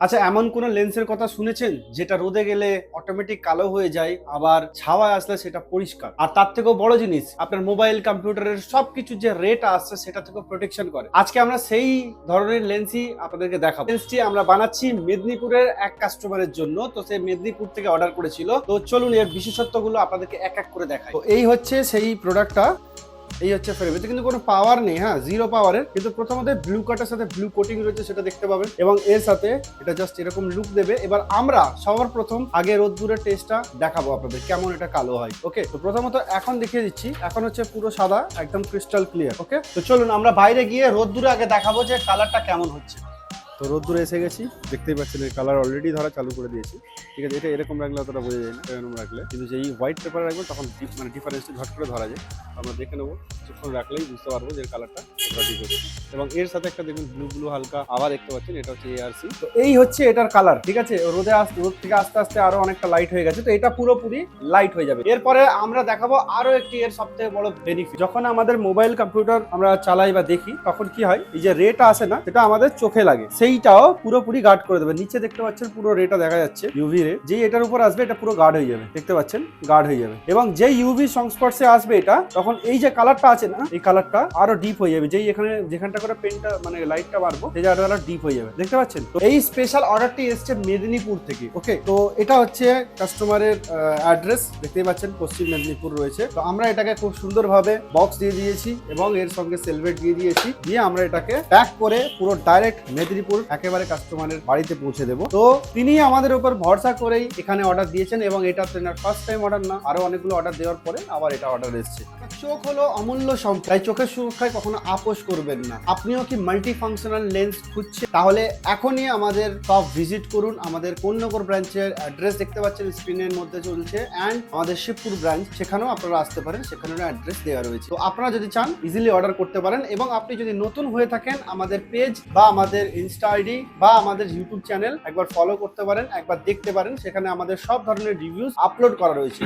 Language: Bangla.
আচ্ছা, এমন কোন লেন্সের কথা শুনেছেন যেটা রোদে গেলে অটোমেটিক কালো হয়ে যায়, আবার ছাওয়ায় আসলে সেটা পরিষ্কার? আর তার থেকেও বড় জিনিস, আপনার মোবাইল কম্পিউটারের সবকিছু যে রেট আসছে সেটা থেকেও প্রোটেকশন করে। আজকে আমরা সেই ধরনের লেন্সই আপনাদেরকে দেখাবো। লেন্সটি আমরা বানাচ্ছি মেদিনীপুরের এক কাস্টমারের জন্য। তো সে মেদিনীপুর থেকে অর্ডার করেছিল। তো চলুন এর বিশেষত্বগুলো আপনাদেরকে এক এক করে দেখাই। তো এই হচ্ছে সেই প্রোডাক্টটা। এই হচ্ছে ফ্রেম। এতে কিন্তু কোনো পাওয়ার নেই, হ্যাঁ, জিরো পাওয়ারের। কিন্তু প্রথমত ব্লু কাটের সাথে ব্লু কোটিং রয়েছে, সেটা দেখতে পাবেন। এবং এর সাথে এটা জাস্ট এরকম লুক দেবে। এবার আমরা সবার প্রথম আগে রোদ্দুরের টেস্টটা দেখাবো আপনাদের, কেমন এটা কালো হয়। ওকে, তো প্রথমত এখন দেখিয়ে দিচ্ছি। এখন হচ্ছে পুরো সাদা, একদম ক্রিস্টাল ক্লিয়ার। ওকে, তো চলুন আমরা বাইরে গিয়ে রোদ্দুরে আগে দেখাবো যে কালারটা কেমন হচ্ছে। তো রোদ্দুরে এসে গেছি, দেখতেই পাচ্ছেন এই কালার অলরেডি ধরা চালু করে দিয়েছি। ঠিক আছে, এটা এরকম রাখলে অতটা বোঝা যায় না, এরকম রাখলে। কিন্তু যেই হোয়াইট পেপার রাখবেন তখন মানে ডিফারেন্সটা ঝট করে ধরা যায়। আমরা দেখে নেবো, কিছুক্ষণ রাখলেই বুঝতে পারবো যে কালারটা সঠিক হয়েছে। এবং এর সাথে একটা দেখুন ব্লু ব্লু হালকা আবার দেখতে পাচ্ছেন, এটা হচ্ছে ARC। তো এই হচ্ছে এটার কালার। ঠিক আছে, রোদ থেকে আস্তে আস্তে আরো অনেকটা লাইট হয়ে গেছে। তো এটা পুরোপুরি লাইট হয়ে যাবে। এরপরে আমরা দেখাবো আরো একটি এর সবথেকে বড় বেনিফিট। যখন আমাদের মোবাইল কম্পিউটার আমরা চালাই বা দেখি, তখন কি হয়, এই যে রেটা আসে না, সেটা আমাদের চোখে লাগে, সেইটাও পুরোপুরি গার্ড করে দেবে। নিচে দেখতে পাচ্ছেন পুরো রেটা দেখা যাচ্ছে, ইউভি রে যেই এটার উপর আসবে এটা পুরো গার্ড হয়ে যাবে। দেখতে পাচ্ছেন, গার্ড হয়ে যাবে। এবং যেই ইউভি সংস্পর্শে আসবে এটা, তখন এই যে কালারটা আছে না, এই কালারটা আরো ডিপ হয়ে যাবে। যেই এখানে যেখানটা করে পেনটা মানে লাইটটা মারবো, সেই জায়গাটা ডিপ হয়ে যাবে। দেখতে পাচ্ছেন? তো এই স্পেশাল অর্ডারটি এসছে মেদিনীপুর থেকে। ওকে, তো এটা হচ্ছে কাস্টমারের অ্যাড্রেস, দেখতেই পাচ্ছেন পশ্চিম মেদিনীপুর রয়েছে। তো আমরা এটাকে খুব সুন্দরভাবে বক্স দিয়ে দিয়েছি এবং এর সঙ্গে সেলভেট দিয়ে দিয়েছি। দিয়ে আমরা এটাকে প্যাক করে পুরো ডাইরেক্ট মেদিনীপুর একেবারে কাস্টমারের বাড়িতে পৌঁছে দেবো। তো তিনি আমাদের উপর ভরসা করেই এখানে অর্ডার দিয়েছেন এবং এটা তেনার ফার্স্ট টাইম অর্ডার না, আরো অনেকগুলো অর্ডার দেওয়ার পরে আবার এটা অর্ডার এসেছে। চোখ হলো অমূল্য সম্পদ, তাই চোখের সুরক্ষায় কখনো আপোষ করবেন না। আপনিও কি মাল্টি ফাংশনাল লেন্স খুঁজছেন? তাহলে এখনই আমাদের শপ ভিজিট করুন। আমাদের কোন্নগর ব্রাঞ্চের অ্যাড্রেস দেখতে পাচ্ছেন স্ক্রিনের মধ্যে চলছে, অ্যান্ড আমাদের শিবপুর ব্রাঞ্চ, সেখানেও আপনারা আসতে পারেন, সেখানেও অ্যাড্রেস দেওয়া রয়েছে। তো আপনারা যদি চান ইজিলি অর্ডার করতে পারেন। এবং আপনি যদি নতুন হয়ে থাকেন, আমাদের পেজ বা আমাদের ইনস্টা আইডি বা আমাদের ইউটিউব চ্যানেল একবার ফলো করতে পারেন, একবার দেখতে পারেন, সেখানে আমাদের সব ধরনের রিভিউজ আপলোড করা রয়েছে।